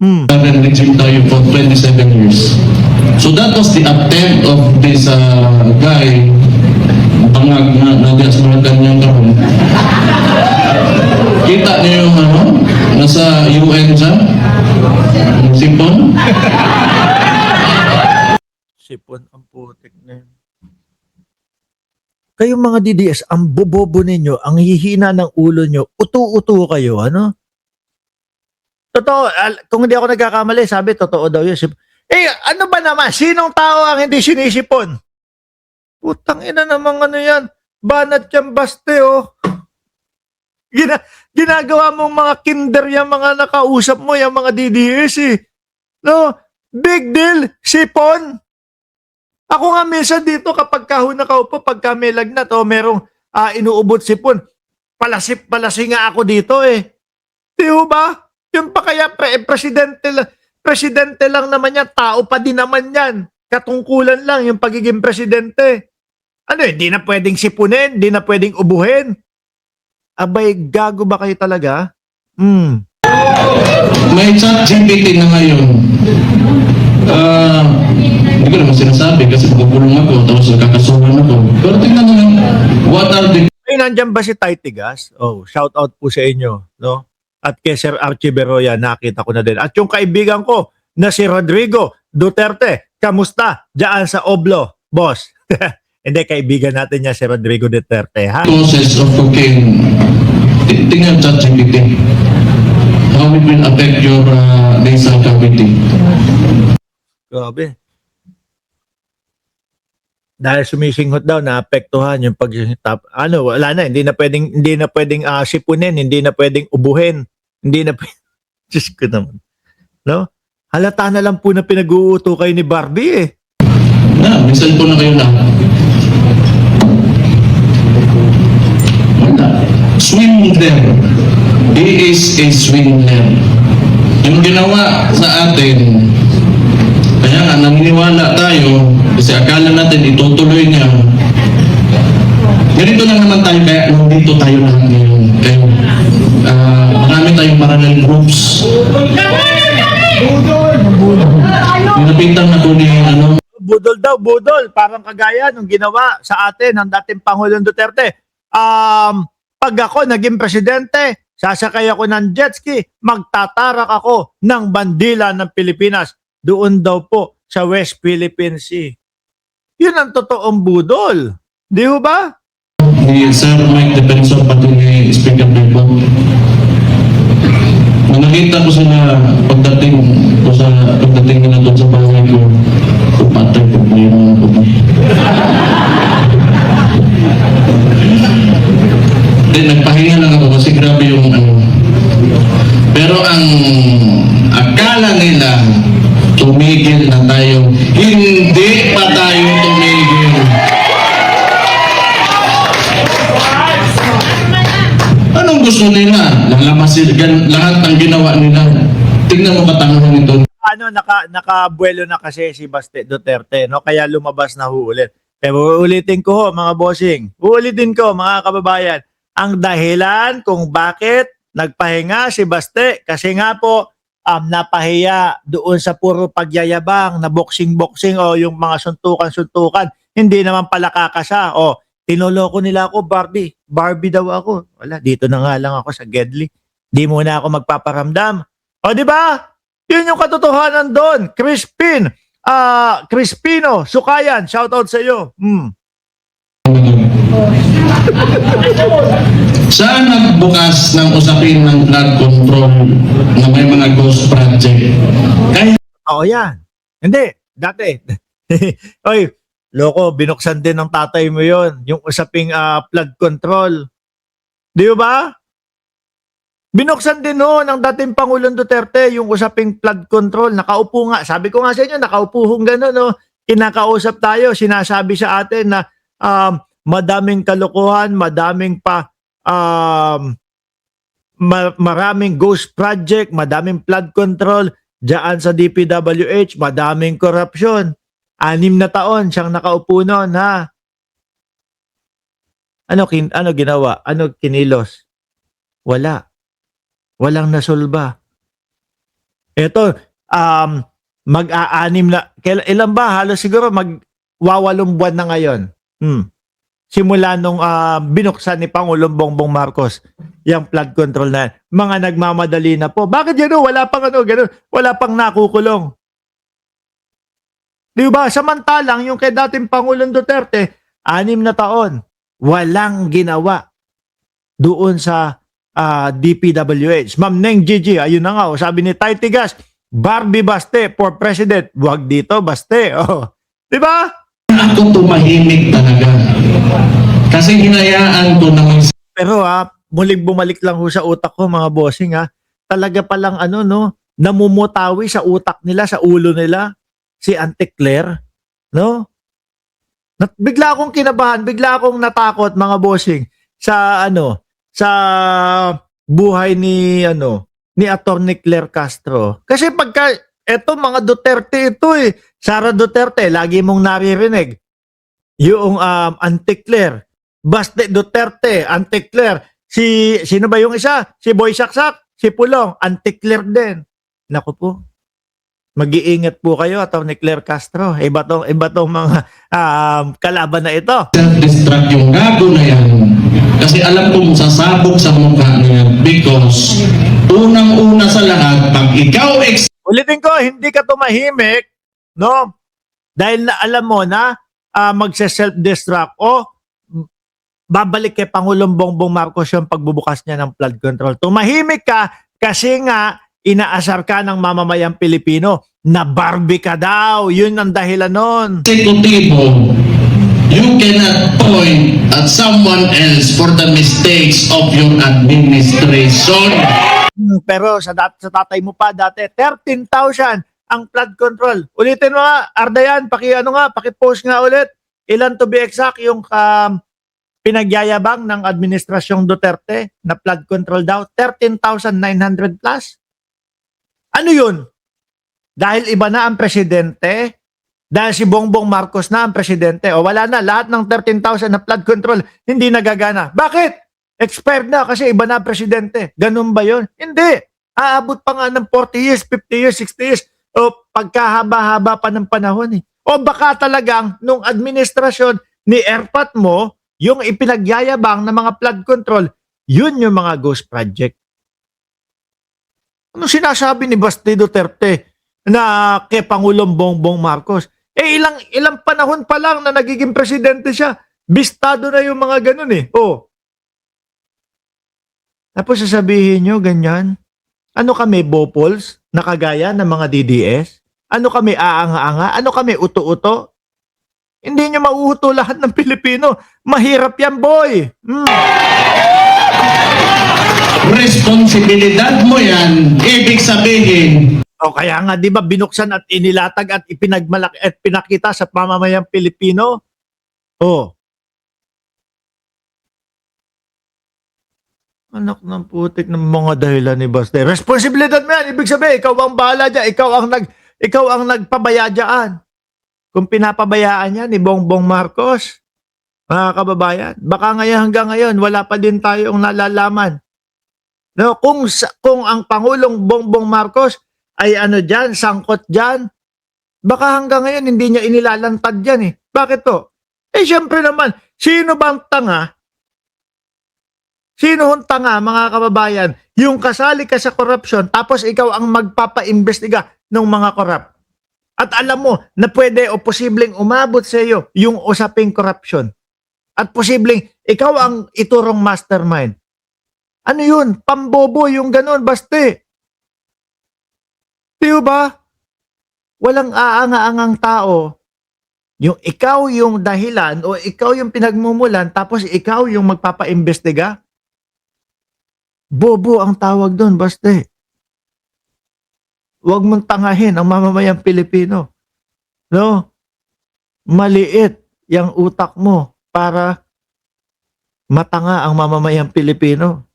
Regime tayo for 27 years. So that was the attempt of this guy, bangag na nag-asmaran kanyang karon. Kita niyo yung nasa UN siya? Sipon? Sipon ang putik na yun. Kayong mga DDS, ang bobobo ninyo, ang hihina ng ulo nyo, utu-utu kayo, ano? Totoo, kung hindi ako nagkakamali, sabi, totoo daw yun. Ano ba naman? Sinong tao ang hindi sinisipon? Putang ina namang ano yan. Banat yan baste, oh. Ginagawa mong mga kinder yung mga nakausap mo, yung mga DDS, eh. No? Big deal, sipon. Ako nga minsan dito kapag kahon nakaupo, pagka may lagnat o merong inuubot sipon, palasi nga ako dito eh. Di ba? Yung pa kaya presidente lang naman yan, tao pa din naman yan. Katungkulan lang yung pagiging presidente. Ano, hindi na pwedeng sipunin, hindi na pwedeng ubuhin. Abay, gago ba kayo talaga? May chat GPT na ngayon. Hindi ko naman sinasabi kasi magpulong ako tapos nagkakasuhan ako. Pero tingnan mo lang, what are the... Ay, nandyan ba si Tay Tigas? Oh, shout out po sa inyo, no? At kay Sir Archie Beroya, nakita ko na din. At yung kaibigan ko na si Rodrigo Duterte, kamusta? Diyan sa Oblo, boss. Hindi, kaibigan natin niya si Rodrigo Duterte, ha? Process of cocaine. Tingnan chat GPT. How it will affect your nasal cavity. Grabe. Dahil sumisinghot daw, naapektuhan yung pag-tap. Ano, wala na, hindi na pwedeng sipunin, hindi na pwedeng ubuhin, hindi na pwedeng, Diyos ko naman. No? Halata na lang po na pinag-uuto kayo ni Barbie eh. May cellphone na kayo na. Wala. Swindler. He is a swindler. Yung ginawa sa atin, kaya nga, naniniwala tayo kasi akala natin itutuloy niya. Ganito lang naman tayo, kaya nandito tayo lahat ngayon. Kaya, marami tayong parallel groups. Ninapitan na po ni Budol daw, budol. Parang kagaya nung ginawa sa atin ng dating Pangulong Duterte. Pag ako naging presidente, sasakay ako ng jet ski, magtatarak ako ng bandila ng Pilipinas. Doon daw po sa West Philippine Sea. Yun ang totoong budol. Di ho ba? ni Sir Mike Defensor pati ni Speaker Bebo. Nung nakita ko sila pagdating nila doon sa bahay ko, patay po po yung mga po. Then nagpahinga lang ako kasi grabe yung Pero ang akala nila, tumigil na tayo. Hindi pa tayo tumigil. Anong gusto nila? Lalamasin lahat ng ginawa nila. Tingnan mo katangahan nito. Nakabuelo na kasi si Baste Duterte, no? Kaya lumabas na uulit. Pero uulitin ko mga bossing. Uulitin ko mga kababayan. Ang dahilan kung bakit nagpahinga si Baste kasi nga po napahiya doon sa puro pagyayabang na boxing-boxing o yung mga suntukan-suntukan. Hindi naman pala kakasa. O, tinuloko nila ako, Barbie. Barbie daw ako. Wala, dito na nga lang ako sa Gedli. Di muna ako magpaparamdam. O, di ba? Yun yung katotohanan doon. Crispino, Sukayan, shoutout sa iyo. Saan nagbukas ng usapin ng flood control na may mga ghost project? Kaya Oo yan. Hindi, dati. Oy, loko, binuksan din ng tatay mo yon, yung usaping flood control. Di ba? Binuksan din ng dating Pangulong Duterte yung usaping flood control. Nakaupo nga. Sabi ko nga sa inyo, nakaupo hong gano'n. No? Kinakausap tayo, sinasabi sa atin na madaming kalokohan, madaming maraming ghost project, madaming flood control diyan sa DPWH, madaming korupsyon. 6 na taon siyang nakaupo noon, ha? Ano ginawa? Ano kinilos? Wala. Walang nasolba. Ito, mag-aanim na, ilan ba? Halos siguro mag-wawalong buwan na ngayon. Simula nung binuksan ni Pangulong Bongbong Marcos yung flood control na yan. Mga nagmamadali na po. Bakit gano'n? Wala pang ganun. Wala pang nakukulong. Di ba? Samantalang yung kay dating Pangulong Duterte, 6 na taon, walang ginawa doon sa DPWH. Ma'am Neng Gigi, ayun na nga, sabi ni Tai Tigas, Barbie Baste for President. Wag dito, Baste. Oh. Di ba? Ako tumahimik talaga. Kasi hinayaan ko na Pero muling bumalik lang ho sa utak ko mga bossing Talaga palang namumutawi sa utak nila, sa ulo nila, si Auntie Claire, no? Bigla akong kinabahan, bigla akong natakot mga bossing sa sa buhay ni Attorney Claire Castro. Kasi pagka eto mga Duterte ito Sara Duterte, lagi mong naririnig. Yung Auntie Claire, Baste Duterte, Auntie Claire, sino ba yung isa? Si Boy Saksak, si Pulong, Auntie Claire din. Naku po. Mag-iingat po kayo, Atty. Claire Castro. Iba tong mga kalaban na ito. self-destruct yung gago na yan. Kasi alam kong sasabog sa mukha niya because unang-una sa lahat, pag ikaw Ulitin ko, hindi ka tumahimik, no? Dahil na alam mo na magse-self-destruct o babalik kay Pangulong Bongbong Marcos yung pagbubukas niya ng flood control. Tumahimik ka kasi nga inaasar ka ng mamamayang Pilipino na Barbie ka daw. Yun ang dahilan nun. eksekutibo, you cannot point at someone else for the mistakes of your administration. Pero sa tatay mo pa dati, 13,000 ang flood control. Ulitin mo nga, Ardayan, paki-post nga ulit. Ilan to be exact yung pinagyayabang ng administrasyong Duterte na flood control daw? 13,900 plus. Ano yun? Dahil iba na ang presidente? Dahil si Bongbong Marcos na ang presidente? O wala na, lahat ng 13,000 na flood control hindi nagagana. Bakit? Expired na kasi iba na ang presidente. Ganun ba yun? Hindi. Aabot pa nga ng 40 years, 50 years, 60 years. O pagkahaba-haba pa ng panahon O baka talagang nung administrasyon ni Erpat mo, yung ipinagyayabang na mga flood control, yun yung mga ghost project. Ano sinasabi ni Baste Duterte na kay Pangulong Bongbong Marcos? Ilang panahon pa lang na nagiging presidente siya. Bistado na yung mga ganun Tapos sasabihin nyo, ganyan. Ano kami, bopols? Nakagaya ng mga DDS? Ano kami, aanga-anga? Ano kami, uto-uto? Hindi nyo mauuto lahat ng Pilipino. Mahirap yan, boy. Responsibilidad mo yan, ibig sabihin. O kaya nga, di ba, binuksan at inilatag at ipinagmalaki at pinakita sa pamamayang Pilipino? Anak ng putik ng mga dahilan ni Baste. Responsibilidad mo yan. Ibig sabihin, ikaw ang bahala dyan. Ikaw ang nagpabaya dyan. Kung pinapabayaan yan ni Bongbong Marcos, mga kababayan, baka hanggang ngayon, wala pa din tayong nalalaman. No, kung ang Pangulong Bongbong Marcos ay dyan, sangkot dyan, baka hanggang ngayon hindi niya inilalantad dyan Bakit to? Siyempre naman, sino bang tanga? Sino hong tanga, mga kababayan? Yung kasali ka sa corruption, tapos ikaw ang magpapaimbestiga ng mga korap. At alam mo na pwede o posibleng umabot sa iyo yung usaping corruption. At posibleng ikaw ang iturong mastermind. Ano yun? Pambobo yung ganun, Baste. Di ba? Walang aanga-angang tao. Yung ikaw yung dahilan o ikaw yung pinagmumulan tapos ikaw yung magpapaimbestiga. Bobo ang tawag doon, Baste. Huwag mong tangahin ang mamamayang Pilipino. No? Maliit yung utak mo para matanga ang mamamayang Pilipino.